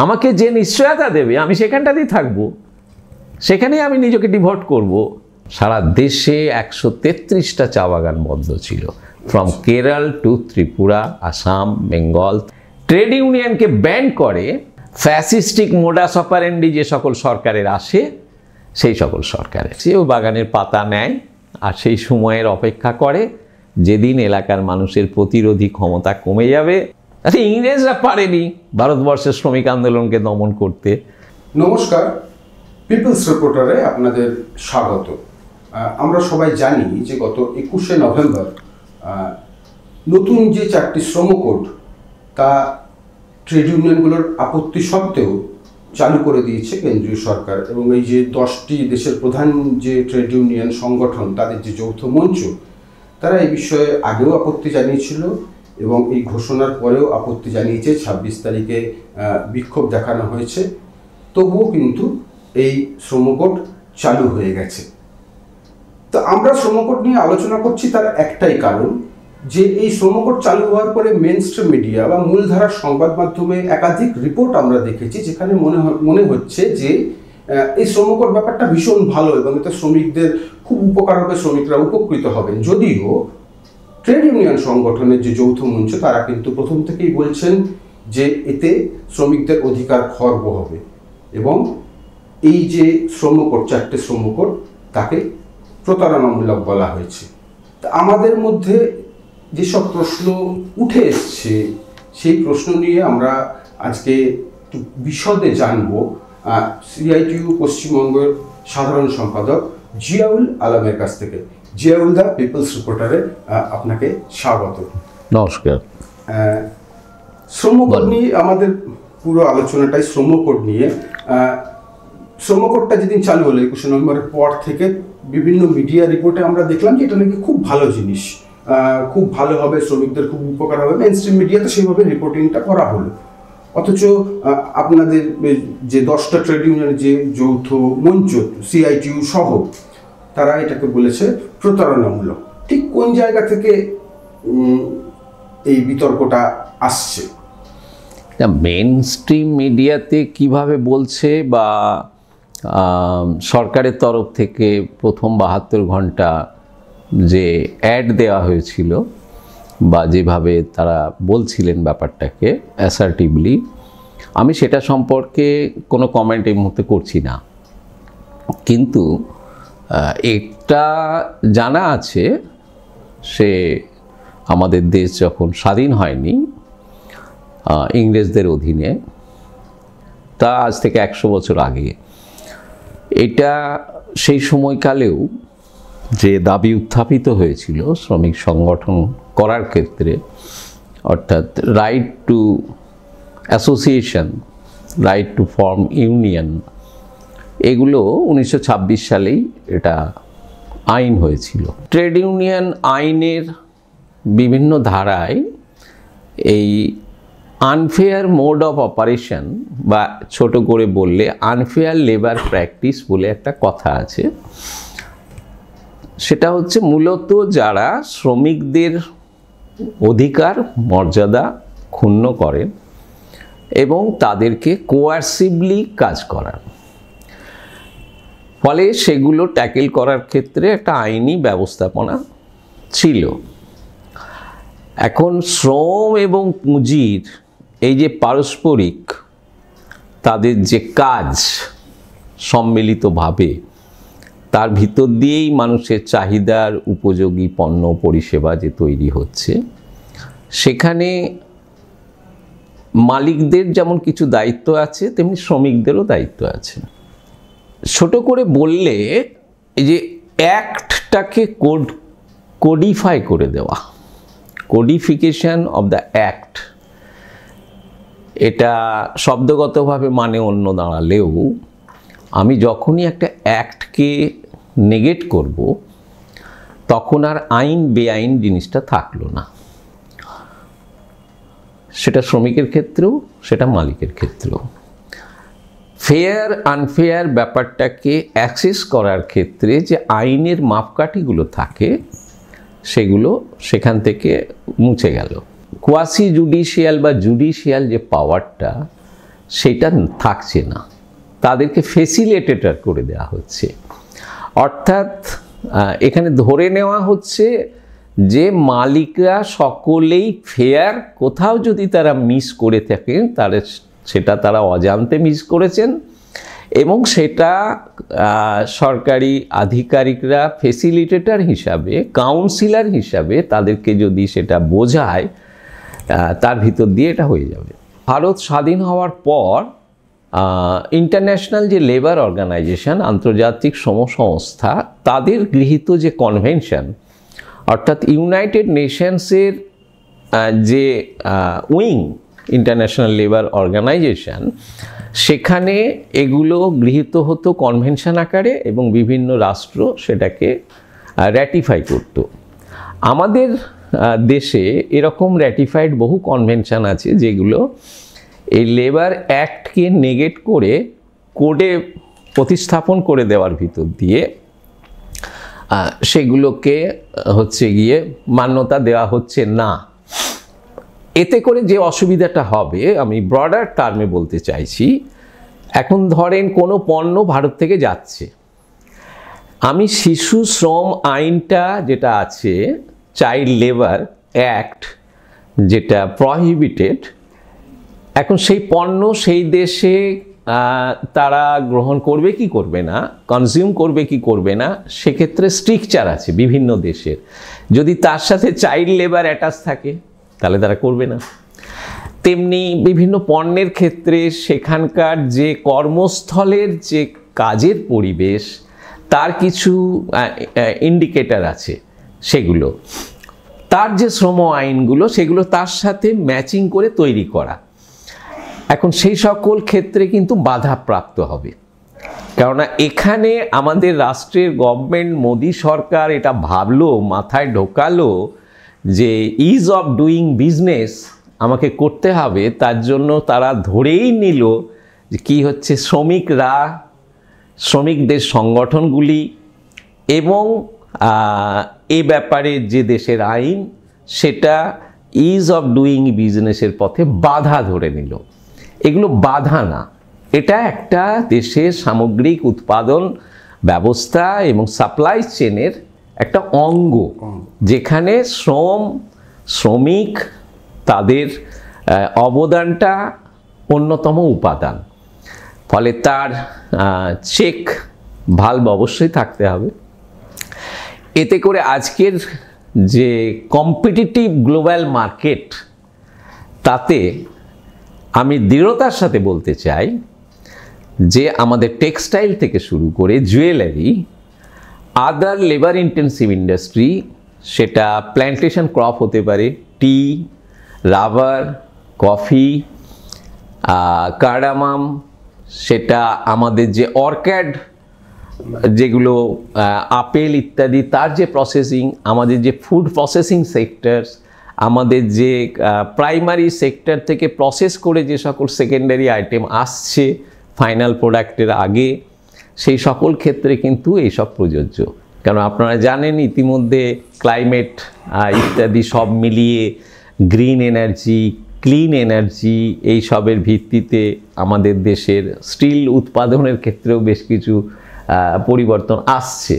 আমাকে যে নিশ্চয়তা দেবে আমি সেখানটাতেই থাকবো, সেখানেই আমি নিজেকে ডিভোট করব। সারা দেশে 133টা চা বাগান বন্ধ ছিল, from Kerala to Tripura, Assam, Bengal. Trade ইউনিয়নকে ব্যান করে ফ্যাসিস্টিক মোডাস অপারেন্ডি যে সকল সরকারের আসে, সেই সকল সরকারের সেও বাগানের পাতা নেয় আর সেই সময়ের অপেক্ষা করে যেদিন এলাকার মানুষের প্রতিরোধী ক্ষমতা কমে যাবে। আচ্ছা, ইংরেজরা পারেনি ভারতবর্ষের শ্রমিক আন্দোলনকে দমন করতে। নমস্কার, পিপলস রিপোর্টারে আপনাদের স্বাগত। আমরা সবাই জানি যে গত 21শে নভেম্বর নতুন যে 4টি শ্রম কোড তা ট্রেড ইউনিয়নগুলোর আপত্তি সত্ত্বেও চালু করে দিয়েছে কেন্দ্রীয় সরকার, এবং এই যে 10টি দেশের প্রধান যে ট্রেড ইউনিয়ন সংগঠন তাদের যে যৌথ মঞ্চ, তারা এই বিষয়ে আগেও আপত্তি জানিয়েছিল এবং এই ঘোষণার পরেও আপত্তি জানিয়েছে। 26 তারিখে বিক্ষোভ দেখানো হয়েছে, তবুও কিন্তু এই শ্রমকোড চালু হয়ে গেছে। তো আমরা শ্রমকোড নিয়ে আলোচনা করছি তার একটাই কারণ, যে এই শ্রমকোড চালু হওয়ার পরে মেন স্ট্রিম মিডিয়া বা মূলধারার সংবাদ মাধ্যমে একাধিক রিপোর্ট আমরা দেখেছি, যেখানে মনে হচ্ছে যে এই শ্রমকোড ব্যাপারটা ভীষণ ভালো এবং এতে শ্রমিকদের খুব উপকার হবে, শ্রমিকরা উপকৃত হবেন। যদিও ট্রেড ইউনিয়ন সংগঠনের যে যৌথ মঞ্চ তারা কিন্তু প্রথম থেকেই বলছেন যে এতে শ্রমিকদের অধিকার খর্ব হবে এবং এই যে শ্রমকোড, 4টে শ্রমকোড, তাকে প্রতারণামূলক বলা হয়েছে। তা আমাদের মধ্যে যেসব প্রশ্ন উঠে এসছে সেই প্রশ্ন নিয়ে আমরা আজকে একটু বিশদে জানবো সিআইটিইউ পশ্চিমবঙ্গের সাধারণ সম্পাদক জিয়াউল আলমের কাছ থেকে। জিয়াউল দা, পিপলস রিপোর্টারে আপনাকে স্বাগত। নমস্কার। শ্রমকোড নিয়ে আমাদের পুরো আলোচনাটাই শ্রমকোড নিয়ে। শ্রমকোডটা যেদিন চালু হলো 21শে নভেম্বরের পর থেকে বিভিন্ন মিডিয়া রিপোর্টে আমরা দেখলাম যে এটা নাকি খুব ভালো জিনিস, খুব ভালো হবে, শ্রমিকদের খুব উপকার হবে। মেইন স্ট্রিম মিডিয়াতে সেইভাবে রিপোর্টিংটা করা হলো, অথচ আপনাদের যে 10টা ট্রেড ইউনিয়নের যে যৌথ মঞ্চ সিআইটিইউ সহ, তারা এটাকে বলেছে প্রতারণামূলক। ঠিক কোন জায়গা থেকে এই বিতর্কটা আসছে? মেইন স্ট্রিম মিডিয়াতে কিভাবে বলছে বা সরকারের তরফ থেকে প্রথম 72 ঘন্টা যে অ্যাড দেওয়া হয়েছিল বা যেভাবে তারা বলছিলেন ব্যাপারটাকে অ্যাসার্টিভলি, আমি সেটা সম্পর্কে কোনো কমেন্ট এই মুহূর্তে করছি না। কিন্তু একটা জানা আছে, সে আমাদের দেশ যখন স্বাধীন হয়নি ইংরেজদের অধীনে, তা আজ থেকে 100 বছর আগে, এটা সেই সময়কালেও যে দাবি উত্থাপিত হয়েছিল শ্রমিক সংগঠন করার ক্ষেত্রে, অর্থাৎ right two association, right to form union, এগুলো 1926 সালেই এটা আইন হয়েছিল। ট্রেড ইউনিয়ন আইনের বিভিন্ন ধারায় এই আনফেয়ার মোড অফ অপারেশন বা ছোট করে বললে আনফেয়ার লেবার প্র্যাকটিস বলে একটা কথা আছে। সেটা হচ্ছে মূলত যারা শ্রমিকদের অধিকার মর্যাদা ক্ষুণ্ণ করেন এবং তাদেরকে কোয়ার্সিভলি কাজ করান, ফলে সেগুলো ট্যাকেল করার ক্ষেত্রে একটা আইনি ব্যবস্থাপনা ছিল। এখন শ্রম এবং পুঁজির এই যে পারস্পরিক তাদের যে কাজ সম্মিলিতভাবে, তার ভিতর দিয়েই মানুষের চাহিদার উপযোগী পণ্য পরিষেবা যে তৈরি হচ্ছে, সেখানে মালিকদের যেমন কিছু দায়িত্ব আছে তেমনি শ্রমিকদেরও দায়িত্ব আছে। ছোট করে বললে এই যে অ্যাক্টটাকে কোডিফাই করে দেওয়া, কোডিফিকেশন অফ দ্য অ্যাক্ট, এটা শব্দগতভাবে মানে অন্য দাঁড়ালেও আমি যখনই একটা অ্যাক্টকে নেগেট করব তখন আর আইন বেআইন জিনিসটা থাকলো না। সেটা শ্রমিকের ক্ষেত্রেও, সেটা মালিকের ক্ষেত্রেও। ফেয়ার আনফেয়ার ব্যাপারটাকে অ্যাক্সেস করার ক্ষেত্রে যে আইনের মাপকাঠিগুলো থাকে সেগুলো সেখান থেকে মুছে গেল। কোয়াসি জুডিশিয়াল বা জুডিশিয়াল যে পাওয়ারটা, সেটা থাকছে না, তাদেরকে ফেসিলিটেটর করে দেওয়া হচ্ছে। অর্থাৎ এখানে ধরে নেওয়া হচ্ছে যে মালিকরা সকলেই ফেয়ার, কোথাও যদি তারা মিস করে থাকেন তাহলে সেটা তারা অজান্তে মিস করেছেন, এবং সেটা সরকারি আধিকারিকরা ফেসিলিটেটর হিসাবে, কাউন্সিলর হিসাবে তাদেরকে যদি সেটা বোঝায়, তার ভিতর দিয়ে এটা হয়ে যাবে। ভারত স্বাধীন হওয়ার পর ইন্টারন্যাশনাল যে লেবার অর্গানাইজেশন, আন্তর্জাতিক শ্রম সংস্থা, তাদের গৃহীত যে কনভেনশন, অর্থাৎ ইউনাইটেড নেশনসের যে উইং ইন্টারন্যাশনাল লেবার অর্গানাইজেশন, সেখানে এগুলো গৃহীত হতো কনভেনশন আকারে এবং বিভিন্ন রাষ্ট্র সেটাকে র্যাটিফাই করত। আমাদের দেশে এরকম র্যাটিফাইড বহু কনভেনশন আছে যেগুলো এই লেবার অ্যাক্টকে নেগেট করে কোডে প্রতিস্থাপন করে দেওয়ার ভিতর দিয়ে সেগুলোকে হচ্ছে গিয়ে মান্যতা দেওয়া হচ্ছে না। এতে করে যে অসুবিধাটা হবে, আমি ব্রডার টার্মে বলতে চাইছি, এখন ধরেন কোনো পণ্য ভারত থেকে যাচ্ছে, আমি শিশু শ্রম আইনটা যেটা আছে, চাইল্ড লেবার অ্যাক্ট যেটা প্রহিবিটেড, এখন সেই পণ্য সেই দেশে তারা গ্রহণ করবে কি করবে না, কনজিউম করবে কি করবে না, সেক্ষেত্রে স্ট্রিকচার আছে বিভিন্ন দেশের। যদি তার সাথে চাইল্ড লেবার অ্যাটাচ থাকে তাহলে তারা করবে না। তেমনি বিভিন্ন পণ্যের ক্ষেত্রে সেখানকার যে কর্মস্থলের যে কাজের পরিবেশ, তার কিছু ইন্ডিকেটর আছে, সেগুলো তার যে শ্রম আইনগুলো সেগুলো তার সাথে ম্যাচিং করে তৈরি করা। এখন সেই সকল ক্ষেত্রে কিন্তু বাধাপ্রাপ্ত হবে, কেননা এখানে আমাদের রাষ্ট্রের গভর্নমেন্ট, মোদি সরকার এটা ভাবলো, মাথায় ঢোকালো যে ইজ অফ ডুইং বিজনেস আমাকে করতে হবে। তার জন্য তারা ধরেই নিল যে কী হচ্ছে, শ্রমিকরা, শ্রমিকদের সংগঠনগুলি এবং এ ব্যাপারে যে দেশের আইন, সেটা ইজ অফ ডুইং বিজনেসের পথে বাধা ধরে নিল। এগুলো বাধা না, এটা একটা দেশের সামগ্রিক উৎপাদন ব্যবস্থা এবং সাপ্লাই চেনের একটা অঙ্গ, যেখানে শ্রমিক তাদের অবদানটা অন্যতম উপাদান। ফলে তার চেক ভালভ অবশ্যই থাকতে হবে। এতে করে আজকের যে কম্পিটিটিভ গ্লোবাল মার্কেট, তাতে আমি দৃঢ়তার সাথে বলতে চাই যে আমাদের টেক্সটাইল থেকে শুরু করে জুয়েলারি, আদার লেবার ইন্টেন্সিভ ইন্ডাস্ট্রি, সেটা প্ল্যান্টেশন ক্রপ হতে পারে, টি, রাবার, কফি, কার্ডামাম, সেটা আমাদের যে অর্কিড, যেগুলো আপেল ইত্যাদি, তার যে প্রসেসিং, আমাদের যে ফুড প্রসেসিং সেক্টর, আমাদের যে প্রাইমারি সেক্টর থেকে প্রসেস করে যে সকল সেকেন্ডারি আইটেম আসছে ফাইনাল প্রোডাক্টের আগে, সেই সকল ক্ষেত্রে কিন্তু এইসব প্রযোজ্য। কারণ আপনারা জানেন ইতিমধ্যে ক্লাইমেট ইত্যাদি সব মিলিয়ে গ্রিন এনার্জি, ক্লিন এনার্জি, এই সবের ভিত্তিতে আমাদের দেশের স্টিল উৎপাদনের ক্ষেত্রেও বেশ কিছু পরিবর্তন আসছে।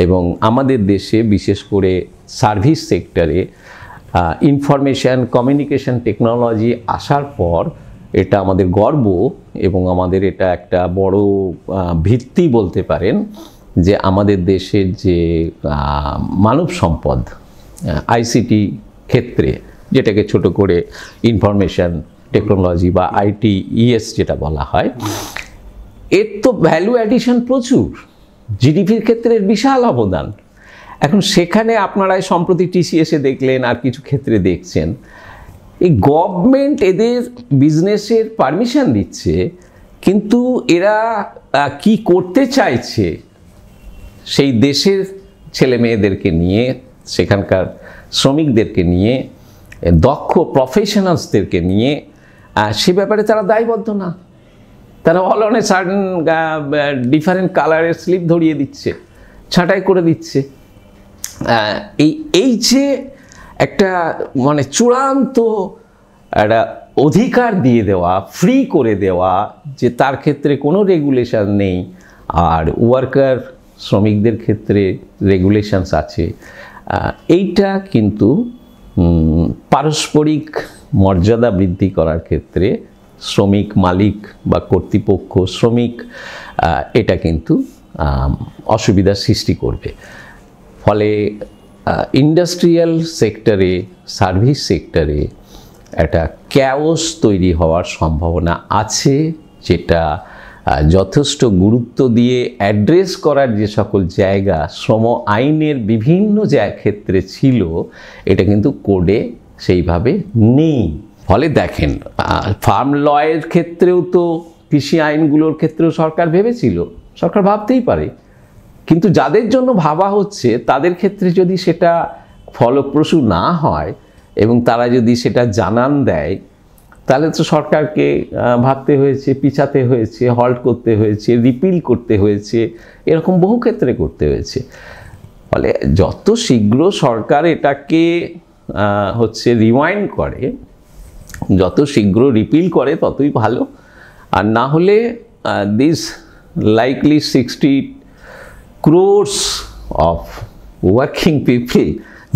এবং আমাদের দেশে বিশেষ করে সার্ভিস সেক্টরে ইনফরমেশন কমিউনিকেশন টেকনোলজি আসার পর এটা আমাদের গর্ব এবং আমাদের এটা একটা বড় ভিত্তি বলতে পারেন যে আমাদের দেশের যে মানব সম্পদ আইসিটি ক্ষেত্রে, যেটাকে ছোট করে ইনফরমেশন টেকনোলজি বা ITES যেটা বলা হয়, এর তো ভ্যালু অ্যাডিশন প্রচুর, জিডিপির ক্ষেত্রে বিশাল অবদান। এখন সেখানে আপনারা সম্প্রতি TCS-এ দেখলেন, আর কিছু ক্ষেত্রে দেখছেন, এই গভর্নমেন্ট এদের বিজনেসের পারমিশন দিচ্ছে, কিন্তু এরা কি করতে চাইছে সেই দেশের ছেলে মেয়েদেরকে নিয়ে, সেখানকার শ্রমিকদেরকে নিয়ে, দক্ষ প্রফেশনালসদেরকে নিয়ে, সে ব্যাপারে তারা দায়বদ্ধ না। তারা all on a certain different কালারের স্লিপ ধরিয়ে দিচ্ছে, ছাঁটাই করে দিচ্ছে। এই যে একটা মানে চূড়ান্ত একটা অধিকার দিয়ে দেওয়া, ফ্রি করে দেওয়া, যে তার ক্ষেত্রে কোনো রেগুলেশন নেই, আর ওয়ার্কার শ্রমিকদের ক্ষেত্রে রেগুলেশনস আছে, এইটা কিন্তু পারস্পরিক মর্যাদা বৃদ্ধি করার ক্ষেত্রে শ্রমিক মালিক বা কর্তৃপক্ষ শ্রমিক এটা কিন্তু অসুবিধার সৃষ্টি করবে। ফলে ইন্ডাস্ট্রিয়াল সেক্টরে, সার্ভিস সেক্টরে একটা ক্যাওস তৈরি হওয়ার সম্ভাবনা আছে, যেটা যথেষ্ট গুরুত্ব দিয়ে অ্যাড্রেস করার যে সকল জায়গা শ্রম আইনের বিভিন্ন ক্ষেত্রে ছিল, এটা কিন্তু কোডে সেইভাবে নেই। ফলে দেখেন, ফার্ম লয়ের ক্ষেত্রেও তো, কৃষি আইনগুলোর ক্ষেত্রেও সরকার ভেবেছিল, সরকার ভাবতেই পারে, কিন্তু যাদের জন্য ভাবা হচ্ছে তাদের ক্ষেত্রে যদি সেটা ফলপ্রসূ না হয় এবং তারা যদি সেটা জানান দেয়, তাহলে তো সরকারকে ভাবতে হয়েছে, পিছাতে হয়েছে, হল্ট করতে হয়েছে, রিপিল করতে হয়েছে, এরকম বহু ক্ষেত্রে করতে হয়েছে। ফলে যত শীঘ্র সরকার এটাকে রিওয়াইন্ড করে, যত শীঘ্র রিপিল করে ততই ভালো। আর না হলে this likely 60 crores of working people,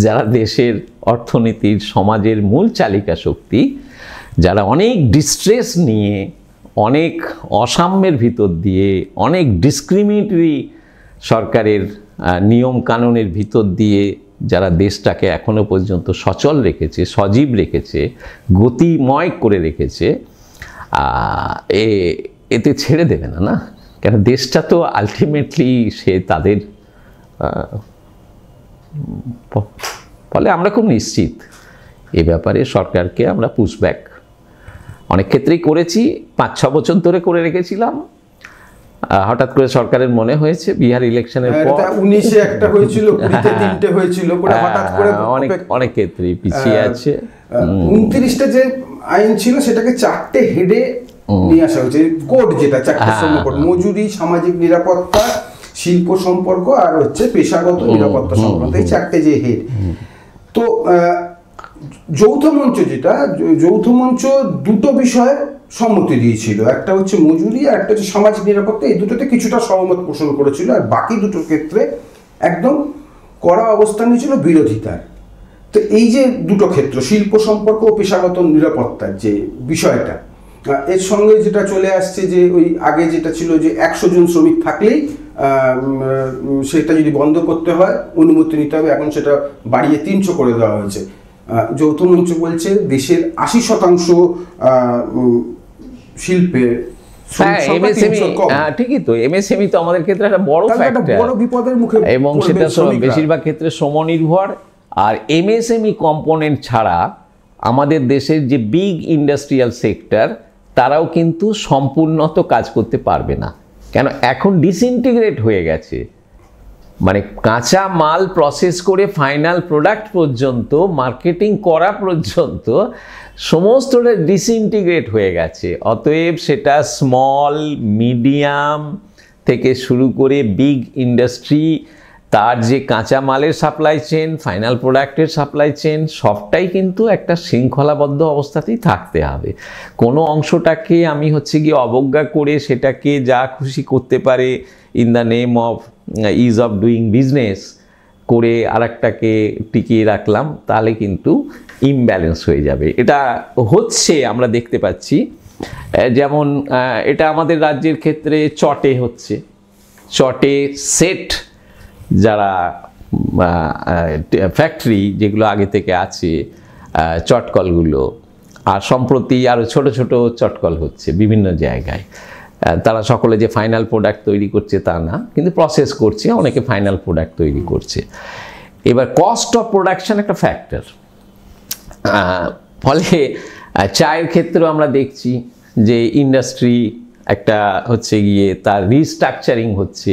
যারা দেশের অর্থনীতির, সমাজের মূল চালিকা শক্তি, যারা অনেক ডিস্ট্রেস নিয়ে, অনেক অসাম্যের ভিতর দিয়ে, অনেক ডিসক্রিমিনেটরি সরকারের নিয়ম কানুনের ভিতর দিয়ে যারা দেশটাকে এখনো পর্যন্ত সচল রেখেছে, সজীব রেখেছে, গতিময় করে রেখেছে, এতে ছেড়ে দেবে না, না? কেন দেশটা তো আলটিমেটলি সে তাদের। ফলে আমরা খুব নিশ্চিত এ ব্যাপারে সরকারকে আমরা পুশব্যাক অনেক ক্ষেত্রেই করেছি, 5-6 বছর ধরে করে রেখেছিলাম। হঠাৎ করে সরকারের মনে হয়েছে বিহার ইলেকশনের পর 19-এ একটা হয়েছিল, 20-তে 3টে হয়েছিল, হঠাৎ করে অনেক ক্ষেত্রেই পিছিয়ে আছে। 29টা যে আইন ছিল সেটাকে 4টে হেডে নিয়ে আসা হয়েছে, কোড যেটা 4টে শ্রমকোড: মজুরি, সামাজিক নিরাপত্তা, শিল্প সম্পর্ক আর পেশাগত নিরাপত্তা সংক্রান্ত, এই 4টে যে হেড। তো যৌথ মঞ্চ দুটো বিষয়ে সম্মতি দিয়েছিল, একটা হচ্ছে মজুরি আর একটা হচ্ছে সামাজিক নিরাপত্তা। এই দুটোতে কিছুটা সহমত পোষণ করেছিল, আর বাকি দুটোর ক্ষেত্রে একদম কড়া অবস্থান নিয়েছিল বিরোধিতার। তো এই যে দুটো ক্ষেত্র, শিল্প সম্পর্ক ও পেশাগত নিরাপত্তার যে বিষয়টা, এর সঙ্গে যেটা চলে আসছে যে ওই আগে যেটা ছিল যে 100 জন শ্রমিক থাকলেই সেটা যদি বন্ধ করতে হয় অনুমতি নিতে হবে, এখন সেটা বাড়িয়ে 300 করে দেওয়া হয়েছে। যৌথ মঞ্চ বলছে দেশের 80% শিল্পে ঠিকই তো, এমএসএমই তো আমাদের ক্ষেত্রে একটা বড় ফ্যাক্টর, বড় বিপদের মুখে, এবং সেটা বেশিরভাগ ক্ষেত্রে শ্রমনির্ভর। আর এমএসএমই কম্পোনেন্ট ছাড়া আমাদের দেশের যে বিগ ইন্ডাস্ট্রিয়াল সেক্টর, তারাও কিন্তু সম্পূর্ণত কাজ করতে পারবে না। কেন? এখন ডিসইন্টিগ্রেট হয়ে গেছে, মানে কাঁচা মাল প্রসেস করে ফাইনাল প্রোডাক্ট পর্যন্ত, মার্কেটিং করা পর্যন্ত সমস্তটা ডিসইন্টিগ্রেট হয়ে গেছে। অতএব সেটা স্মল, মিডিয়াম থেকে শুরু করে বিগ ইন্ডাস্ট্রি, তার যে কাঁচা মালের সাপ্লাই চেন, ফাইনাল প্রোডাক্টের সাপ্লাই চেন, সবটাই কিন্তু একটা শৃঙ্খলাবদ্ধ অবস্থাতেই থাকতে হবে। কোনো অংশটাকে আমি অবজ্ঞা করে সেটাকে যা খুশি করতে পারে in the name of is of doing business করে আরেকটাকে টিকিয়ে রাখলাম, তাহলে কিন্তু ইমব্যালেন্স হয়ে যাবে। এটা হচ্ছে, আমরা দেখতে পাচ্ছি। যেমন এটা আমাদের রাজ্যের ক্ষেত্রে চটে হচ্ছে। চটে সেট যারা ফ্যাক্টরি যেগুলো আগে থেকে আছে, চটকলগুলো, আর সম্প্রতি আরও ছোট ছোট চটকল হচ্ছে বিভিন্ন জায়গায়। তারা সকলে যে ফাইনাল প্রোডাক্ট তৈরি করছে তা না, কিন্তু প্রসেস করছে, অনেকে ফাইনাল প্রোডাক্ট তৈরি করছে। এবার কস্ট অফ প্রোডাকশন একটা ফ্যাক্টর। ফলে চায়ের ক্ষেত্রেও আমরা দেখছি যে ইন্ডাস্ট্রি একটা তার রিস্ট্রাকচারিং হচ্ছে।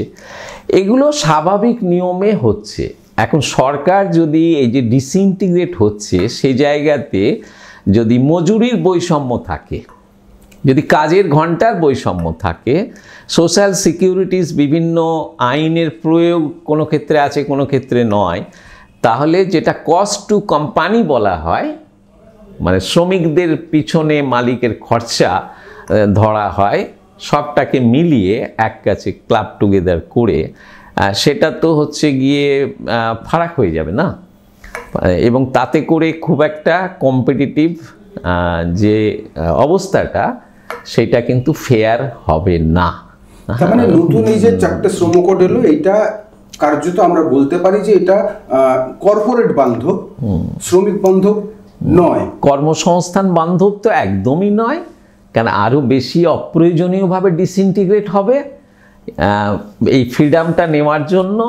এগুলো স্বাভাবিক নিয়মে হচ্ছে। এখন সরকার যদি এই যে ডিসইন্টিগ্রেট হচ্ছে, সেই জায়গাতে যদি মজুরির বৈষম্য থাকে, যদি কাজের ঘন্টার বৈষম্য থাকে, সোশ্যাল সিকিউরিটিস বিভিন্ন আইনের প্রয়োগ কোনো ক্ষেত্রে আছে, কোনো ক্ষেত্রে নয়, তাহলে যেটা কস্ট টু কোম্পানি বলা হয়, মানে শ্রমিকদের পিছনে মালিকের খরচা ধরা হয়, সবটাকে মিলিয়ে এক কাছে ক্লাব টুগেদার করে সেটা তো হচ্ছে গিয়ে ফারাক হয়ে যাবে না, এবং তাতে করে খুব একটা কম্পিটিটিভ যে অবস্থাটা সেটা কিন্তু ফেয়ার হবে না। তার মানে নতুন এই যে 4টে শ্রম কোড এলো, এটা কার্যত আমরা বলতে পারি যে এটা কর্পোরেট বান্ধব, শ্রমিক বান্ধব নয়, কর্মসংস্থান বান্ধব তো একদমই নয়, কারণ আরও বেশি অপ্রয়োজনীয়ভাবে ডিসইন্টিগ্রেট হবে এই ফ্রিডামটা নেওয়ার জন্য,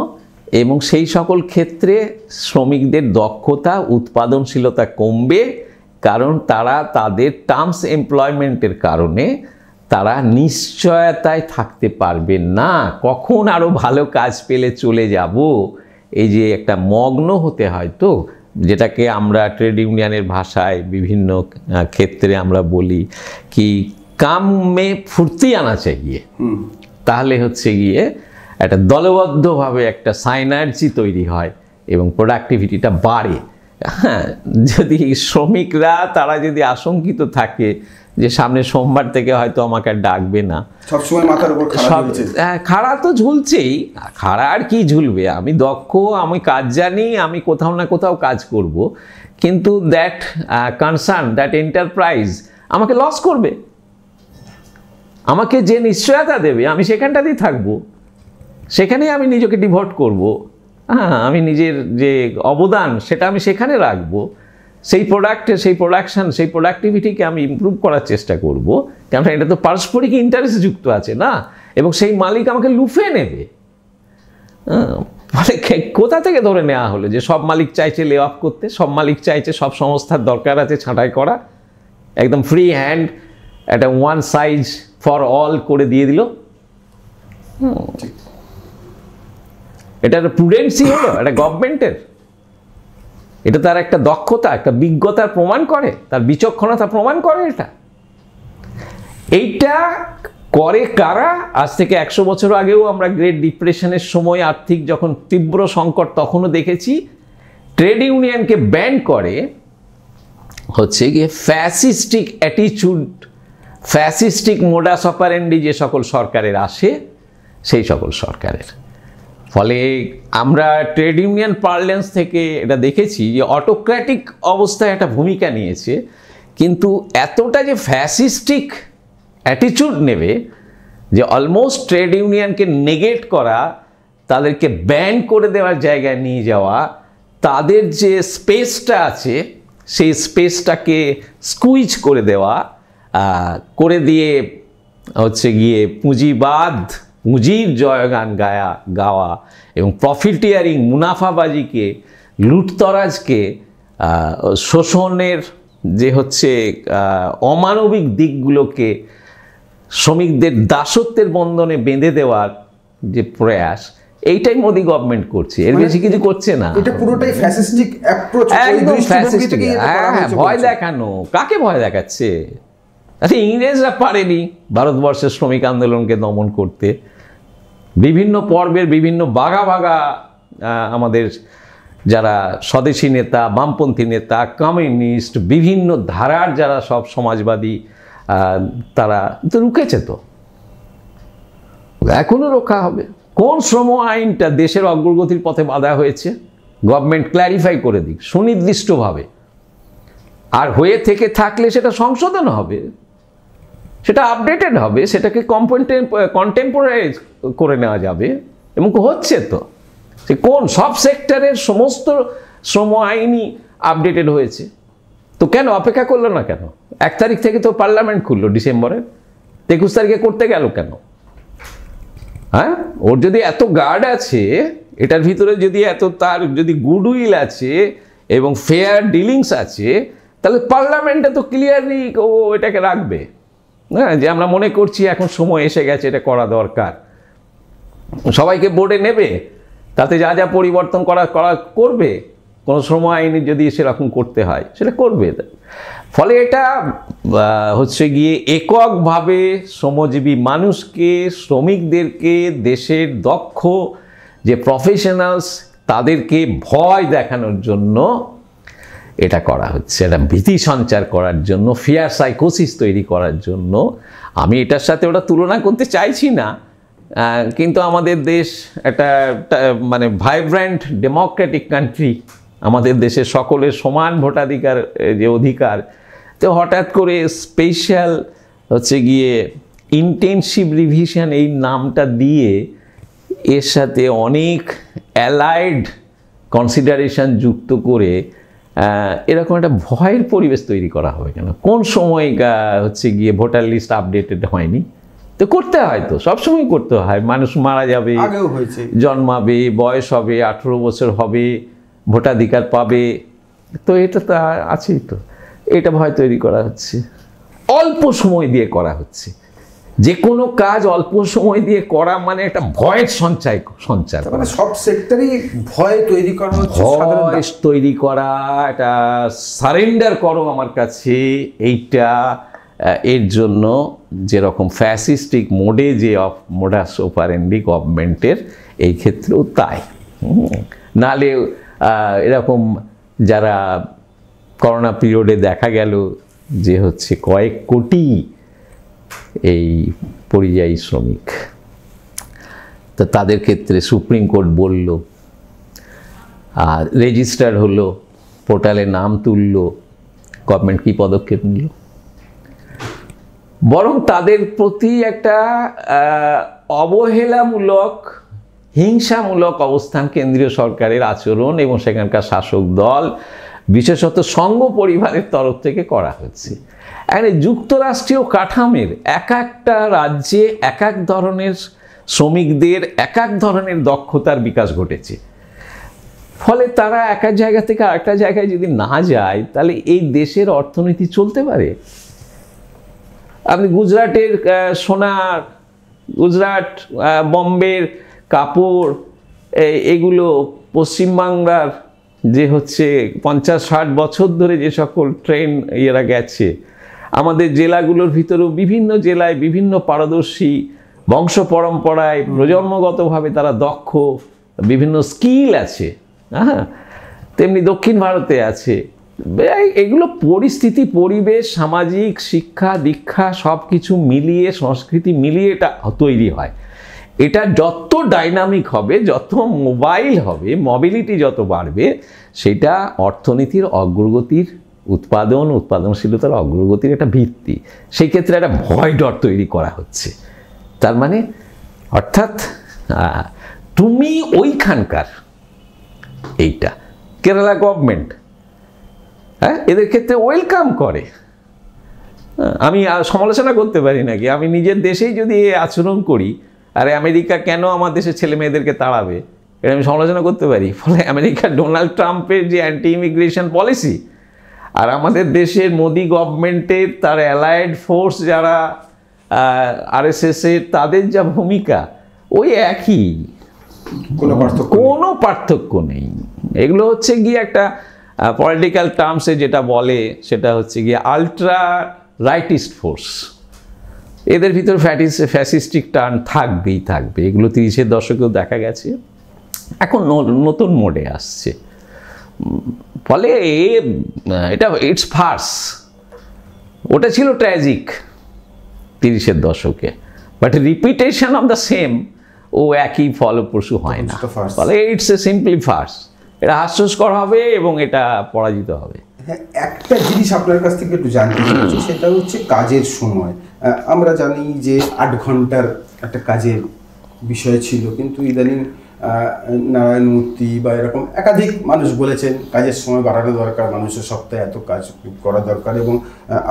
এবং সেই সকল ক্ষেত্রে শ্রমিকদের দক্ষতা উৎপাদনশীলতা কমবে, কারণ তারা তাদের টার্মস এমপ্লয়মেন্টের কারণে তারা নিশ্চয়তায় থাকতে পারবে না, কখন আরও ভালো কাজ পেলে চলে যাব, এই যে একটা মগ্ন হতে হয়। তো যেটাকে আমরা ট্রেড ইউনিয়নের ভাষায় বিভিন্ন ক্ষেত্রে আমরা বলি কি কাম মে ফুর্তি আনা চাইয়ে, তাহলে হচ্ছে গিয়ে একটা দলবদ্ধভাবে একটা সাইনার্জি তৈরি হয় এবং প্রোডাক্টিভিটিটা বাড়ে। হ্যাঁ, যদি শ্রমিকরা তারা যদি আশঙ্কিত থাকে যে সামনে সোমবার থেকে হয়তো আমাকে আর ডাকবে না, সবসময় মাথার উপর খাড়া তো ঝুলছেই, খাড়া আর কি ঝুলবে, আমি দক্ষ, আমি কাজ জানি, আমি কোথাও না কোথাও কাজ করব, কিন্তু দ্যাট কনসার্ন, দ্যাট এন্টারপ্রাইজ আমাকে লস করবে, আমাকে যে নিশ্চয়তা দেবে আমি সেখানটাতেই থাকবো, সেখানেই আমি নিজেকে ডিভোট করব, হ্যাঁ, আমি নিজের যে অবদান সেটা আমি সেখানে রাখবো, সেই প্রোডাক্টে সেই প্রোডাকশান সেই প্রোডাক্টিভিটিকে আমি ইমপ্রুভ করার চেষ্টা করব, কেননা এটা তো পারস্পরিক ইন্টারেস্ট যুক্ত আছে না, এবং সেই মালিক আমাকে লুফে নেবে। মানে কোথা থেকে ধরে নেওয়া হলো যে সব মালিক চাইছে লে অফ করতে, সব মালিক চাইছে সব সংস্থার দরকার আছে ছাঁটাই করা, একদম ফ্রি হ্যান্ড একটা ওয়ান সাইজ ফর অল করে দিয়ে দিল। এটা একটা প্রুডেন্সি হলো একটা গভর্নমেন্টের, এটা তার একটা দক্ষতা একটা বিজ্ঞতার প্রমাণ করে, তার বিচক্ষণতা প্রমাণ করে। এইটা করে কারা? আজ থেকে 100 বছর আগেও আমরা গ্রেট ডিপ্রেশনের সময় আর্থিক যখন তীব্র সংকট তখনও দেখেছি ট্রেড ইউনিয়নকে ব্যান করে হচ্ছে গিয়ে ফ্যাসিস্টিক অ্যাটিচিউড, ফ্যাসিস্টিক মোডাস অপারেন্ডি যে সকল সরকারের আসে সেই সকল সরকারের। ফলে আমরা ট্রেড ইউনিয়ন পার্লেন্স থেকে এটা দেখেছি যে অটোক্র্যাটিক অবস্থায় একটা ভূমিকা নিয়েছে, কিন্তু এতটা যে ফ্যাসিস্টিক অ্যাটিচিউড নেবে যে অলমোস্ট ট্রেড ইউনিয়নকে নেগেট করা, তাদেরকে ব্যান করে দেওয়ার জায়গায় নিয়ে যাওয়া, তাদের যে স্পেসটা আছে সেই স্পেসটাকে স্কুইজ করে দেওয়া, করে দিয়ে হচ্ছে গিয়ে পুঁজিবাদ, পুঁজির জয়গান গাওয়া এবং প্রফিটিয়ারিং মুনাফাবাজিকে, লুটতরাজকে, শোষণের যে হচ্ছে অমানবিক দিকগুলোকে শ্রমিকদের দাসত্বের বন্ধনে বেঁধে দেওয়ার যে প্রয়াস, এইটাই মোদি গভর্নমেন্ট করছে, এর বেশি কিছু করছে না। এটা পুরোটাই ফ্যাসিস্টিক অ্যাপ্রোচ, একদম ফ্যাসিস্টিক। হ্যাঁ, ভয় দেখানো, কাকে ভয় দেখাচ্ছে? আচ্ছা, ইংরেজরা পারেনি ভারতবর্ষের শ্রমিক আন্দোলনকে দমন করতে, বিভিন্ন পর্বের বিভিন্ন বাঘা বাঘা আমাদের যারা স্বদেশী নেতা, বামপন্থী নেতা, কমিউনিস্ট, বিভিন্ন ধারার যারা সব সমাজবাদী, তারা তো রুখেছে, তো এখনো রক্ষা হবে। কোন শ্রম আইনটা দেশের অগ্রগতির পথে বাধা হয়েছে গভর্নমেন্ট ক্ল্যারিফাই করে দিক সুনির্দিষ্টভাবে, আর হয়ে থেকে থাকলে সেটা সংশোধন হবে, সেটা আপডেটেড হবে, সেটাকে কন্টেম্পোরারাইজ করে নেওয়া যাবে, এবং হচ্ছে তো। সে কোন সব সেক্টরের সমস্ত শ্রম আইনই আপডেটেড হয়েছে, তো কেন অপেক্ষা করলো না? কেন 1 তারিখ থেকে তো পার্লামেন্ট খুললো ডিসেম্বরের, 21 তারিখে করতে গেল কেন? হ্যাঁ, ওর যদি এত গার্ড আছে, এটার ভিতরে যদি এত তার যদি গুডউইল আছে এবং ফেয়ার ডিলিংস আছে, তাহলে পার্লামেন্টে তো ক্লিয়ারলি ও এটাকে রাখবে, হ্যাঁ, যে আমরা মনে করছি এখন সময় এসে গেছে, এটা করা দরকার, সবাইকে বোর্ডে নেবে, তাতে যা যা পরিবর্তন করবে, কোনো শ্রম আইনে যদি সেরকম করতে হয় সেটা করবে। ফলে এটা হচ্ছে গিয়ে এককভাবে শ্রমজীবী মানুষকে, শ্রমিকদেরকে, দেশের দক্ষ যে প্রফেশনালস তাদেরকে ভয় দেখানোর জন্য এটা করা হচ্ছে, একটা ভীতি সঞ্চার করার জন্য, ফিয়ার সাইকোসিস তৈরি করার জন্য। আমি এটার সাথে ওটা তুলনা করতে চাইছি না, কিন্তু আমাদের দেশ একটা মানে ভাইব্রেন্ট ডেমোক্রেটিক কান্ট্রি, আমাদের দেশে সকলের সমান ভোটাধিকার যে অধিকার, তো হঠাৎ করে স্পেশাল হচ্ছে গিয়ে ইন্টেনসিভ রিভিশন এই নামটা দিয়ে এর সাথে অনেক অ্যালাইড কনসিডারেশন যুক্ত করে এরকম একটা ভয়ের পরিবেশ তৈরি করা হবে কেন? কোন সময় হচ্ছে গিয়ে ভোটার লিস্ট আপডেটেড হয়নি? তো করতে হয়, তো সবসময় করতে হয়। মানুষ মারা যাবে, আগেও হয়েছে, জন্মাবে, বয়স হবে, 18 বছর হবে, ভোটাধিকার পাবে, তো এটা তো আছেই। তো এটা ভয় তৈরি করা হচ্ছে, অল্প সময় দিয়ে করা হচ্ছে। যে কোনো কাজ অল্প সময় দিয়ে করা মানে একটা ভয়ের সঞ্চার মানে সব সেক্টরই ভয় তৈরি করা হচ্ছে, ভয় তৈরি করা, এটা সারেন্ডার করো আমার কাছে, এইটা এর জন্য যেরকম ফ্যাসিস্টিক মোডে যে মোডাস অপারেন্ডি গভর্নমেন্টের, এই ক্ষেত্রেও তাই। নালে এরকম যারা করোনা পিরিয়ডে দেখা গেল যে হচ্ছে কয়েক কোটি এই পরিযায়ী শ্রমিক, তো তাদের ক্ষেত্রে সুপ্রিম কোর্ট বলল, আর রেজিস্টার হলো, পোর্টালে নাম তুলল, গভর্নমেন্ট কী পদক্ষেপ নিল? বরং তাদের প্রতি একটা অবহেলামূলক, হিংসামূলক অবস্থান কেন্দ্রীয় সরকারের আচরণ এবং সেখানকার শাসক দল, বিশেষত সংঘ পরিবারের তরফ থেকে করা হচ্ছে। এখানে যুক্তরাষ্ট্রীয় কাঠামের এক একটা রাজ্যে এক এক ধরনের শ্রমিকদের এক এক ধরনের দক্ষতার বিকাশ ঘটেছে। ফলে তারা এক এক জায়গা থেকে আরেকটা জায়গায় যদি না যায়, তাহলে এই দেশের অর্থনীতি চলতে পারে? আপনি গুজরাটের সোনার, গুজরাট, বম্বের কাপড়, এগুলো পশ্চিমবাংলার যে হচ্ছে 50-60 বছর ধরে যে সকল ট্রেন এরা গেছে, আমাদের জেলাগুলোর ভিতরেও বিভিন্ন জেলায় বিভিন্ন পারদর্শী, বংশ পরম্পরায় প্রজন্মগতভাবে তারা দক্ষ, বিভিন্ন স্কিল আছে, হ্যাঁ, তেমনি দক্ষিণ ভারতে আছে। এগুলো পরিস্থিতি, পরিবেশ, সামাজিক, শিক্ষা দীক্ষা সব কিছু মিলিয়ে, সংস্কৃতি মিলিয়ে এটা তৈরি হয়। এটা যত ডাইনামিক হবে, যত মোবাইল হবে, মোবিলিটি যত বাড়বে, সেটা অর্থনীতির অগ্রগতির, উৎপাদনশীলতার অগ্রগতির একটা ভিত্তি। সেই ক্ষেত্রে একটা ভয় ডর তৈরি করা হচ্ছে। তার মানে অর্থাৎ তুমি ওইখানকার, এইটা কেরালা গভর্নমেন্ট, হ্যাঁ, এদের ক্ষেত্রে ওয়েলকাম করে। আমি সমালোচনা করতে পারি নাকি? আমি নিজের দেশেই যদি আচরণ করি, আরে আমেরিকা কেন আমার দেশের ছেলে মেয়েদেরকে তাড়াবে, এটা আমি সমালোচনা করতে পারি। ফলে আমেরিকার ডোনাল্ড ট্রাম্পের যে অ্যান্টি ইমিগ্রেশন পলিসি, আর আমাদের দেশের মোদি গভর্নমেন্টের তার অ্যালায়েড ফোর্স যারা আরএসএসের, তাদের যা ভূমিকা, ওই একই, কোনো পার্থক্য নেই। এগুলো হচ্ছে গিয়ে একটা পলিটিক্যাল টার্মসে যেটা বলে, সেটা হচ্ছে গিয়ে আলট্রা রাইটিস্ট ফোর্স। এদের ভিতর ফ্যাসিস্টিক টার্ন থাকবেই থাকবে। এগুলো 30-এর দশকেও দেখা গেছে, এখন নতুন মোডে আসছে। ফলে এটা ইটস ফার্স। ওটা ছিল ট্র্যাজিক 30-এর দশকে, but repetition of the same, ও একই ফলপ্রসূ হয় না। ফলে ইটস এ সিম্পলি ফার্স। এটা হাস্যস্কর হবে এবং এটা পরাজিত হবে। হ্যাঁ, একটা জিনিস আপনার কাছ থেকে একটু জানতে চাইছি, সেটা হচ্ছে কাজের সময়। আমরা জানি যে 8 ঘন্টার একটা কাজের বিষয় ছিল, কিন্তু ইদানিং নারায়ণ মূর্তি বা এরকম একাধিক মানুষ বলেছেন কাজের সময় বাড়ানো দরকার, মানুষের সপ্তাহে এত কাজ করা দরকার। এবং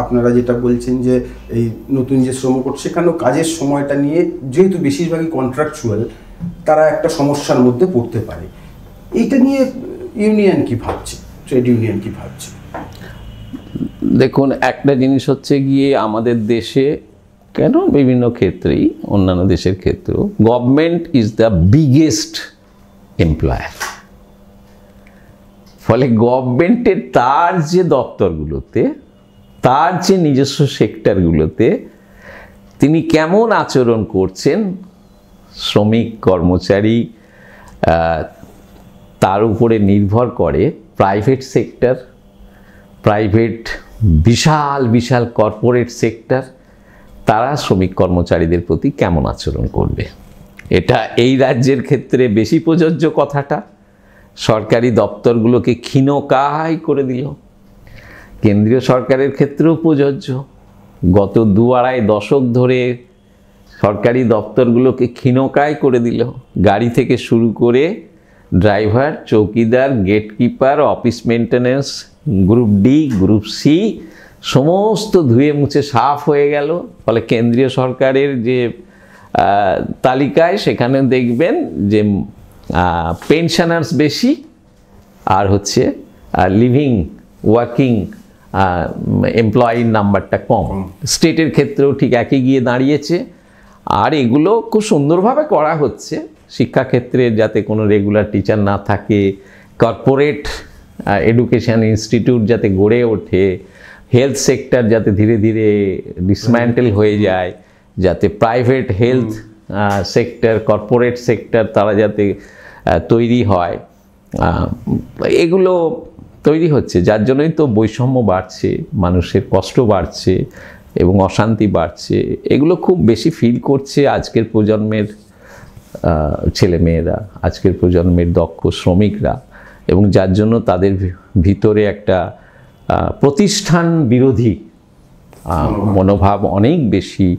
আপনারা যেটা বলছেন যে এই নতুন যে শ্রম কোড, সেখানেও কাজের সময়টা নিয়ে যেহেতু বেশিরভাগই কন্ট্রাকচুয়াল, তারা একটা সমস্যার মধ্যে পড়তে পারে। এইটা নিয়ে ইউনিয়ন কি ভাবছে, ট্রেড ইউনিয়ন কি ভাবছে? দেখুন, একটা জিনিস হচ্ছে গিয়ে আমাদের দেশে, কেন বিভিন্ন ক্ষেত্রেই, অন্যান্য দেশের ক্ষেত্রেও, government is the biggest employer. ফলে গভর্নমেন্টের তার যে দপ্তরগুলোতে, তার যে নিজস্ব সেক্টরগুলোতে তিনি কেমন আচরণ করছেন, শ্রমিক কর্মচারী, তার উপরে নির্ভর করে প্রাইভেট সেক্টর, প্রাইভেট বিশাল বিশাল কর্পোরেট সেক্টর, তারা শ্রমিক কর্মচারীদের প্রতি কেমন আচরণ করবে। এটা এই রাজ্যের ক্ষেত্রে বেশি প্রযোজ্য কথাটা। সরকারি দপ্তরগুলোকে ক্ষীণকায় করে দিল। কেন্দ্রীয় সরকারের ক্ষেত্রেও প্রযোজ্য। গত 2-2.5 দশক ধরে সরকারি দপ্তরগুলোকে ক্ষীণকায় করে দিল। গাড়ি থেকে শুরু করে ড্রাইভার, চৌকিদার, gatekeeper, office maintenance, group D, group C সমস্ত ধুয়ে মুছে সাফ হয়ে গেল। ফলে কেন্দ্রীয় সরকারের যে তালিকায় সেখানে দেখবেন যে পেনশনার্স বেশি আর হচ্ছে লিভিং ওয়ার্কিং এমপ্লয়ির নাম্বারটা কম। স্টেটের ক্ষেত্রেও ঠিক একই গিয়ে দাঁড়িয়েছে। আর এগুলো খুব সুন্দরভাবে করা হচ্ছে। শিক্ষাক্ষেত্রে যাতে কোনো রেগুলার টিচার না থাকে, কর্পোরেট এডুকেশন ইনস্টিটিউট যাতে গড়ে ওঠে, হেলথ সেক্টর যাতে ধীরে ধীরে ডিসম্যান্টেল হয়ে যায়, যাতে private health sector, corporate sector তারা যাতে তৈরি হয়, এগুলো তৈরি হচ্ছে। যার জন্যই তো বৈষম্য বাড়ছে, মানুষের কষ্ট বাড়ছে এবং অশান্তি বাড়ছে। এগুলো খুব বেশি ফিল করছে আজকের প্রজন্মের ছেলেমেয়েরা, আজকের প্রজন্মের দক্ষ শ্রমিকরা, এবং যার জন্য তাদের ভিতরে একটা প্রতিষ্ঠান বিরোধী মনোভাব অনেক বেশি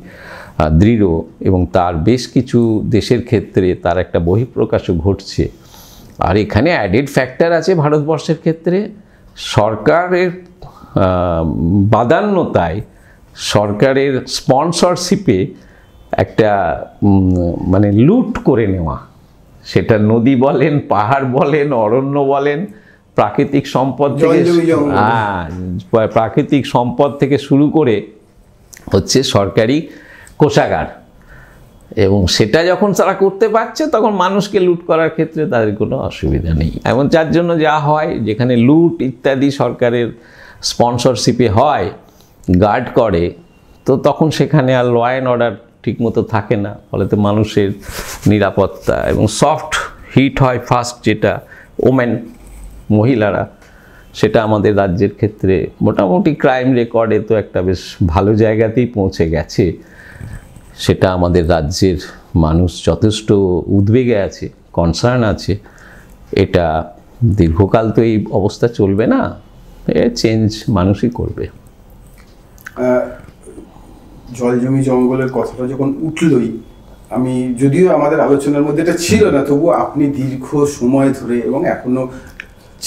দৃঢ়, এবং তার বেশ কিছু দেশের ক্ষেত্রে তার একটা বহিঃপ্রকাশও ঘটছে। আর এখানে অ্যাডেড ফ্যাক্টর আছে ভারতবর্ষের ক্ষেত্রে, সরকারের বাদান্যতায়, সরকারের স্পন্সরশিপে একটা মানে লুট করে নেওয়া, সেটা নদী বলেন, পাহাড় বলেন, অরণ্য বলেন, প্রাকৃতিক সম্পদ থেকে, প্রাকৃতিক সম্পদ থেকে শুরু করে হচ্ছে সরকারি কোষাগার, এবং সেটা যখন তারা করতে পারছে তখন মানুষকে লুট করার ক্ষেত্রে তাদের কোনো অসুবিধা নেই। এবং যার জন্য যা হয়, যেখানে লুট ইত্যাদি সরকারের স্পন্সরশিপে হয়, গার্ড করে, তো তখন সেখানে আর ল অ্যান্ড অর্ডার ঠিকমতো থাকে না। ফলে তো মানুষের নিরাপত্তা এবং সফট হিট হয় ফার্স্ট, যেটা ওমেন, মহিলারা, সেটা আমাদের রাজ্যের ক্ষেত্রে মোটামুটি ক্রাইম রেকর্ডে তো একটা বেশ ভালো জায়গাতেই পৌঁছে গেছে। সেটা আমাদের রাজ্যের মানুষ যথেষ্ট উদ্বেগে আছে, কনসার্ন আছে। এটা দীর্ঘকাল তো এই অবস্থা চলবে না, চেঞ্জ মানুষই করবে। জল জমি জঙ্গলের কথাটা যখন উঠলই, আমি যদিও আমাদের আলোচনার মধ্যে এটা ছিল না, তবুও আপনি দীর্ঘ সময় ধরে এবং এখনো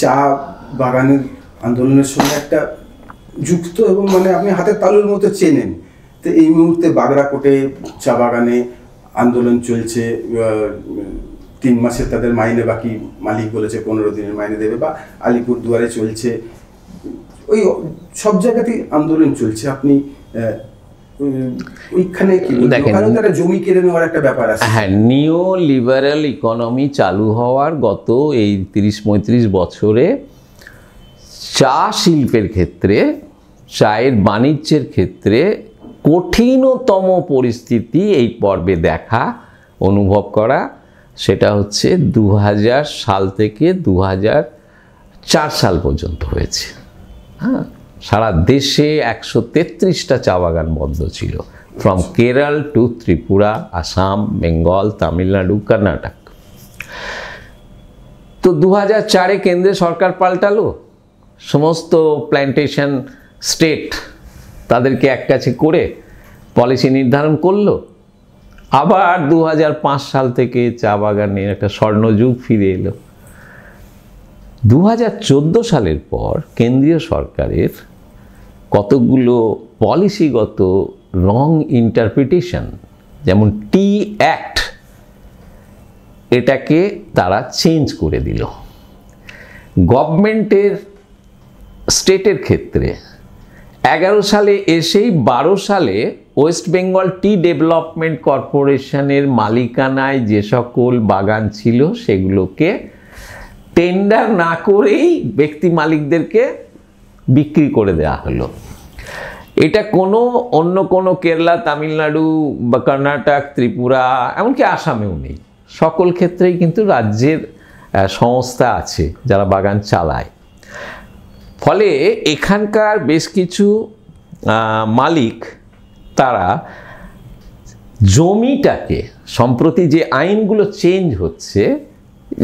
চা বাগানের আন্দোলনের সঙ্গে একটা যুক্ত, এবং মানে আপনি হাতের তালুর মতো চেনেন। তো এই মুহূর্তে বাগড়াকোটে চা বাগানে আন্দোলন চলছে, 3 মাসের তাদের মাইনে বাকি, মালিক বলেছে 15 দিনের মাইনে দেবে, বা আলিপুরদুয়ারে চলছে, ওই সব জায়গাতেই আন্দোলন চলছে। আপনি ওইখানে কি দেখেন, কারণ তারা জমি কেড়ে নেওয়ার একটা ব্যাপার আছে। হ্যাঁ, নিও লিবারাল ইকোনমি চালু হওয়ার গত এই 30-35 বছরে চা শিল্পের ক্ষেত্রে, চায়ের বাণিজ্যের ক্ষেত্রে কঠিনতম পরিস্থিতি এই পর্বে দেখা, অনুভব করা, সেটা হচ্ছে 2000 সাল থেকে 2004 সাল পর্যন্ত হয়েছে। হ্যাঁ, সারা দেশে 133টা চা বাগান বন্ধ ছিল, ফ্রম কেরল টু ত্রিপুরা, আসাম, বেঙ্গল, তামিলনাড়ু, কর্ণাটক। তো 2004-এ কেন্দ্রের সরকার পাল্টালো, সমস্ত প্ল্যান্টেশন স্টেট তাদেরকে এক কাছে করে পলিসি নির্ধারণ করলো। আবার 2005 সাল থেকে চা বাগানের একটা স্বর্ণযুগ ফিরে এলো। 2014 সালের পর কেন্দ্রীয় সরকারের কতগুলো পলিসিগত রং ইন্টারপ্রিটেশন, যেমন টি অ্যাক্ট, এটাকে তারা চেঞ্জ করে দিল। গভর্নমেন্টের স্টেটের ক্ষেত্রে 11 সালে এসেই 12 সালে ওয়েস্ট বেঙ্গল টি ডেভেলপমেন্ট কর্পোরেশনের মালিকানায় যে সকল বাগান ছিল সেগুলোকে টেন্ডার না করেই ব্যক্তি মালিকদেরকে বিক্রি করে দেওয়া হলো। এটা কোনো অন্য কোনো কেরালা, তামিলনাড়ু বা কর্ণাটক, ত্রিপুরা, এমনকি আসামেও নেই। সকল ক্ষেত্রেই কিন্তু রাজ্যের সংস্থা আছে যারা বাগান চালায়। ফলে এখানকার বেশ কিছু মালিক তারা জমিটাকে, সম্প্রতি যে আইনগুলো চেঞ্জ হচ্ছে,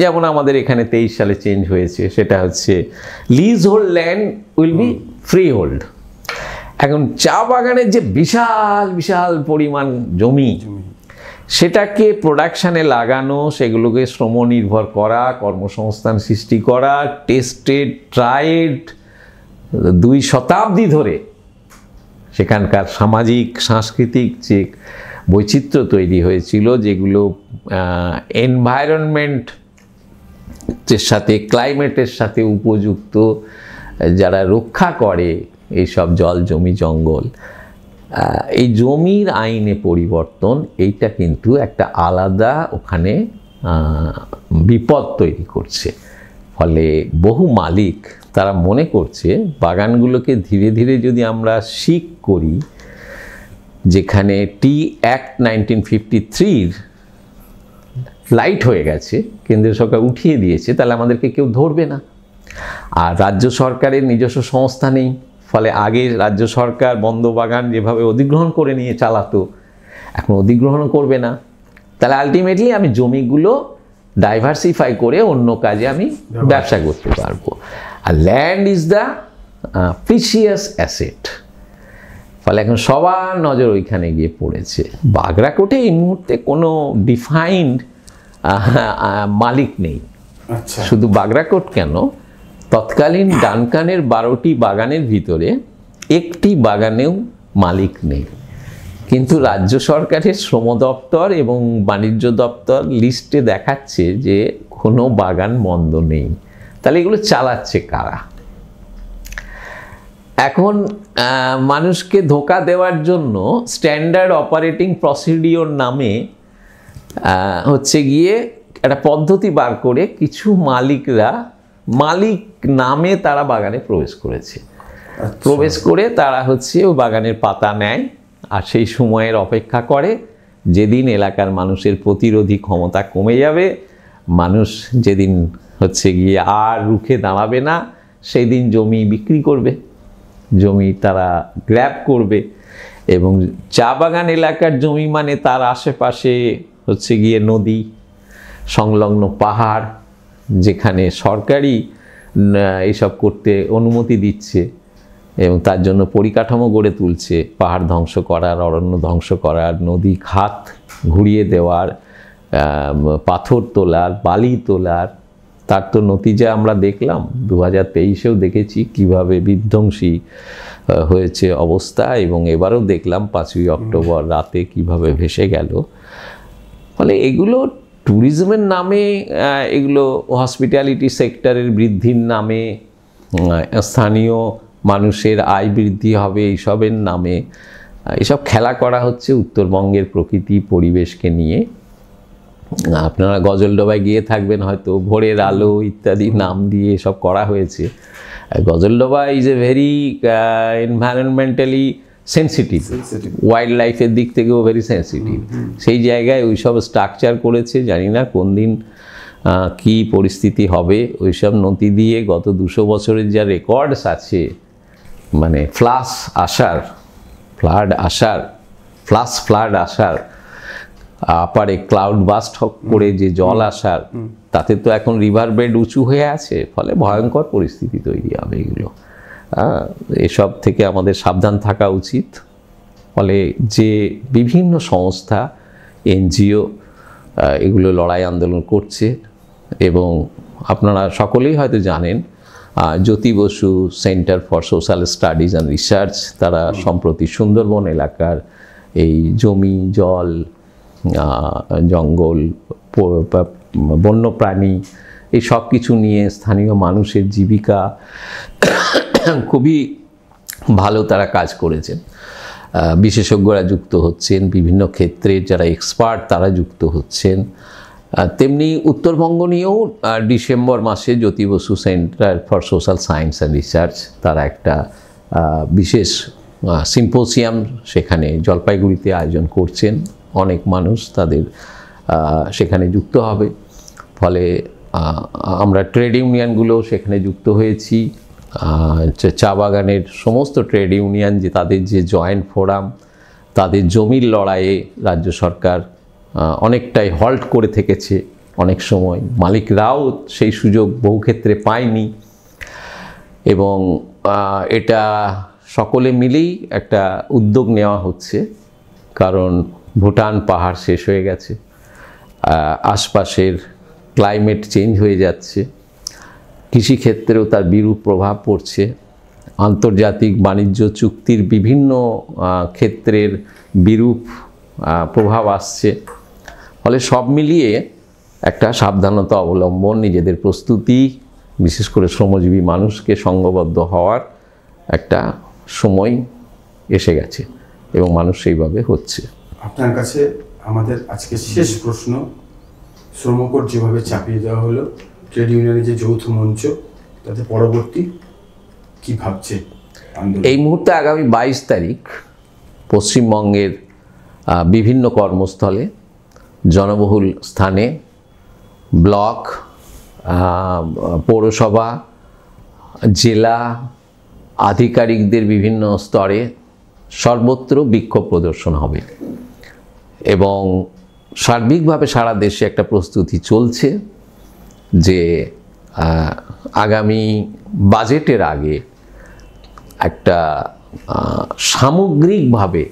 যেমন আমাদের এখানে 23 সালে চেঞ্জ হয়েছে, সেটা হচ্ছে lease hold land will be free hold. এখন চা বাগানের যে বিশাল বিশাল পরিমাণ জমি, সেটাকে প্রোডাকশানে লাগানো, সেগুলোকে শ্রম নির্ভর করা, কর্মসংস্থান সৃষ্টি করা, টেস্টেড ট্রাইড 2 শতাব্দী ধরে সেখানকার সামাজিক সাংস্কৃতিক যে বৈচিত্র্য তৈরি হয়েছিল, যেগুলো এনভায়রনমেন্টের সাথে, ক্লাইমেটের সাথে উপযুক্ত, যারা রক্ষা করে এইসব জল, জমি, জঙ্গল, এই জমির আইনে পরিবর্তন, এইটা কিন্তু একটা আলাদা ওখানে বিপদ তৈরি করছে। ফলে বহু মালিক তারা মনে করছে বাগানগুলোকে ধীরে ধীরে যদি আমরা শিক করি, যেখানে টি অ্যাক্ট 1953 লাইট হয়ে গেছে, কেন্দ্রীয় সরকার উঠিয়ে দিয়েছে, তাহলে আমাদেরকে কেউ ধরবে না। আর রাজ্য সরকারের নিজস্ব সংস্থা নেই, ফলে আগে রাজ্য সরকার বন্ধ বাগান যেভাবে অধিগ্রহণ করে নিয়ে চালাতো, এখন অধিগ্রহণ করবে না। তাহলে আলটিমেটলি আমি জমিগুলো ডাইভার্সিফাই করে অন্য কাজে আমি ব্যবসা করতে পারবো। আর land is the precious asset. ফলে এখন সবার নজর ওইখানে গিয়ে পড়েছে। বাগরাকোটে এই মুহূর্তে কোনো ডিফাইন্ড মালিক নেই। শুধু বাগরাকোট কেন, তৎকালীন ডানকানের 12টি বাগানের ভিতরে একটি বাগানেও মালিক নেই, কিন্তু রাজ্য সরকারের শ্রম দপ্তর এবং বাণিজ্য দপ্তর লিস্টে দেখাচ্ছে যে কোনো বাগান মন্দ নেই। তাহলে এগুলো চালাচ্ছে কারা? এখন মানুষকে ধোঁকা দেওয়ার জন্য স্ট্যান্ডার্ড অপারেটিং প্রসিডিওর নামে হচ্ছে গিয়ে একটা পদ্ধতি বার করে কিছু মালিকরা মালিক নামে তারা বাগানে প্রবেশ করেছে। প্রবেশ করে তারা হচ্ছে ওই বাগানের পাতা নেয়, আর সেই সময়ের অপেক্ষা করে যেদিন এলাকার মানুষের প্রতিরোধী ক্ষমতা কমে যাবে, মানুষ যেদিন হচ্ছে গিয়ে আর রুখে দাঁড়াবে না, সেই দিন জমি বিক্রি করবে, জমি তারা গ্র্যাব করবে। এবং চা বাগান এলাকার জমি মানে তার আশেপাশে হচ্ছে গিয়ে নদী, সংলগ্ন পাহাড়, যেখানে সরকারি এইসব করতে অনুমতি দিচ্ছে এবং তার জন্য পরিকাঠামো গড়ে তুলছে, পাহাড় ধ্বংস করার, অরণ্য ধ্বংস করার, নদী খাত ঘুরিয়ে দেওয়ার, পাথর তোলার, বালি তোলার। তার তো নতিজা আমরা দেখলাম, 2023-এও দেখেছি কিভাবে বিধ্বংসী হয়েছে অবস্থা, এবং এবারও দেখলাম 5ই অক্টোবর রাতে কিভাবে ভেসে গেল। ফলে এগুলো ট্যুরিজমের নামে, এগুলো হসপিটালিটি সেক্টরের বৃদ্ধির নামে, স্থানীয় মানুষের আয় বৃদ্ধি হবে এইসবের নামে এসব খেলা করা হচ্ছে উত্তরবঙ্গের প্রকৃতি পরিবেশকে নিয়ে। আপনারা গজলডোবায় গিয়ে থাকবেন হয়তো, ভোরের আলো ইত্যাদি নাম দিয়ে এসব করা হয়েছে। Gajoldoba is a very environmentally sensitive, wild লাইফের দিক থেকেও ভেরি সেন্সিটিভ। সেই জায়গায় ওইসব স্ট্রাকচার করেছে, জানি না কোন দিন কী পরিস্থিতি হবে। ওইসব নথি দিয়ে গত 200 বছরের যা রেকর্ডস আছে, মানে ফ্লাড আসার আপারে ক্লাউড বাস্ট করে যে জল আসার, তাতে তো এখন রিভার বেড উঁচু হয়ে আছে, ফলে ভয়ঙ্কর পরিস্থিতি তৈরি হবে। এগুলো এসব থেকে আমাদের সাবধান থাকা উচিত। ফলে যে বিভিন্ন সংস্থা, এনজিও এগুলো লড়াই আন্দোলন করছে, এবং আপনারা সকলেই হয়তো জানেন Jyoti Basu centre for social studies and research, তারা সম্প্রতি সুন্দরবন এলাকার এই জমি, জল, জঙ্গল, বন্যপ্রাণী, এই সব কিছু নিয়ে স্থানীয় মানুষের জীবিকা খুবই ভালো তারা কাজ করেছেন। বিশেষজ্ঞরা যুক্ত হচ্ছেন, বিভিন্ন ক্ষেত্রে যারা এক্সপার্ট তারা যুক্ত হচ্ছেন। তেমনি উত্তরবঙ্গ নিয়েও ডিসেম্বর মাসে Jyoti Basu centre for social science and research তারা একটা বিশেষ সিম্পোজিয়াম সেখানে জলপাইগুড়িতে আয়োজন করছেন। অনেক মানুষ তাদের সেখানে যুক্ত হবে। ফলে আমরা ট্রেড ইউনিয়নগুলো সেখানে যুক্ত হয়েছি, চা বাগানের সমস্ত ট্রেড ইউনিয়ন, যে তাদের যে জয়েন্ট ফোরাম, তাদের জমির লড়াইয়ে রাজ্য সরকার অনেকটাই হল্ট করে থেকেছে। অনেক সময় মালিকরাও সেই সুযোগ বহু ক্ষেত্রে পায়নি, এবং এটা সকলে মিলেই একটা উদ্যোগ নেওয়া হচ্ছে। কারণ ভুটান পাহাড় শেষ হয়ে গেছে, আশপাশের ক্লাইমেট চেঞ্জ হয়ে যাচ্ছে, কৃষিক্ষেত্রেও তার বিরূপ প্রভাব পড়ছে, আন্তর্জাতিক বাণিজ্য চুক্তির বিভিন্ন ক্ষেত্রের বিরূপ প্রভাব আসছে। ফলে সব মিলিয়ে একটা সাবধানতা অবলম্বন, নিজেদের প্রস্তুতি, বিশেষ করে শ্রমজীবী মানুষকে সংঘবদ্ধ হওয়ার একটা সময় এসে গেছে, এবং মানুষ সেইভাবে হচ্ছে। আপনার কাছে আমাদের আজকে শেষ প্রশ্ন, শ্রমকোড যেভাবে চাপিয়ে দেওয়া হলো, ট্রেড ইউনিয়নের যে যৌথ মঞ্চ, তাতে পরবর্তী কি ভাবছে? এই মুহূর্তে আগামী 22 তারিখ পশ্চিমবঙ্গের বিভিন্ন কর্মস্থলে, জনবহুল স্থানে, ব্লক, পৌরসভা, জেলা আধিকারিকদের বিভিন্ন স্তরে সর্বত্র বিক্ষোভ প্রদর্শন হবে, এবং সার্বিকভাবে সারা দেশে একটা প্রস্তুতি চলছে যে আগামী বাজেটের আগে একটা সামগ্রিকভাবে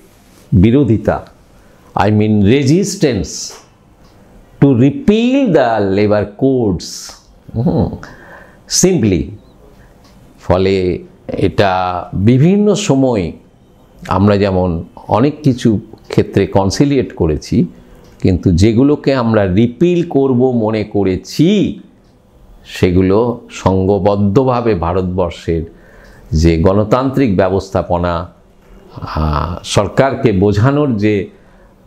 বিরোধিতা, I mean resistance to repeal the labour codes simply. ফলে এটা বিভিন্ন সময় আমরা যেমন অনেক কিছু ক্ষেত্রে কনসিলিয়েট করেছি, কিন্তু যেগুলোকে আমরা রিপিল করব মনে করেছি, সেগুলো সংঘবদ্ধভাবে ভারতবর্ষের যে গণতান্ত্রিক ব্যবস্থাপনা, সরকারকে বোঝানোর যে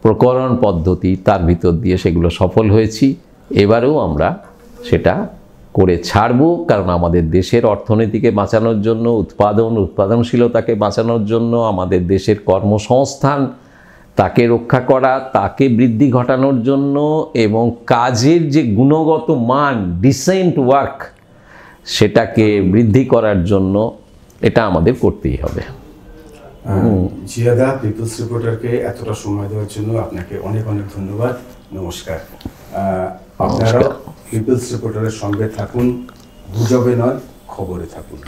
প্রকরণ পদ্ধতি, তার ভিতর দিয়ে সেগুলো সফল হয়েছি। এবারেও আমরা সেটা করে ছাড়ব, কারণ আমাদের দেশের অর্থনীতিকে বাঁচানোর জন্য, উৎপাদনশীলতাকে বাঁচানোর জন্য, আমাদের দেশের কর্মসংস্থান তাকে রক্ষা করা, তাকে বৃদ্ধি ঘটানোর জন্য, এবং কাজের যে গুণগত মান, ডিসেন্ট ওয়ার্ক, সেটাকে বৃদ্ধি করার জন্য এটা আমাদের করতেই হবে। জিয়াদা, পিপলস রিপোর্টারকে এতটা সময় দেওয়ার জন্য আপনাকে অনেক অনেক ধন্যবাদ। নমস্কার। আপনারা পিপলস রিপোর্টারের সঙ্গে থাকুন, গুজবে নয়, খবরে থাকুন।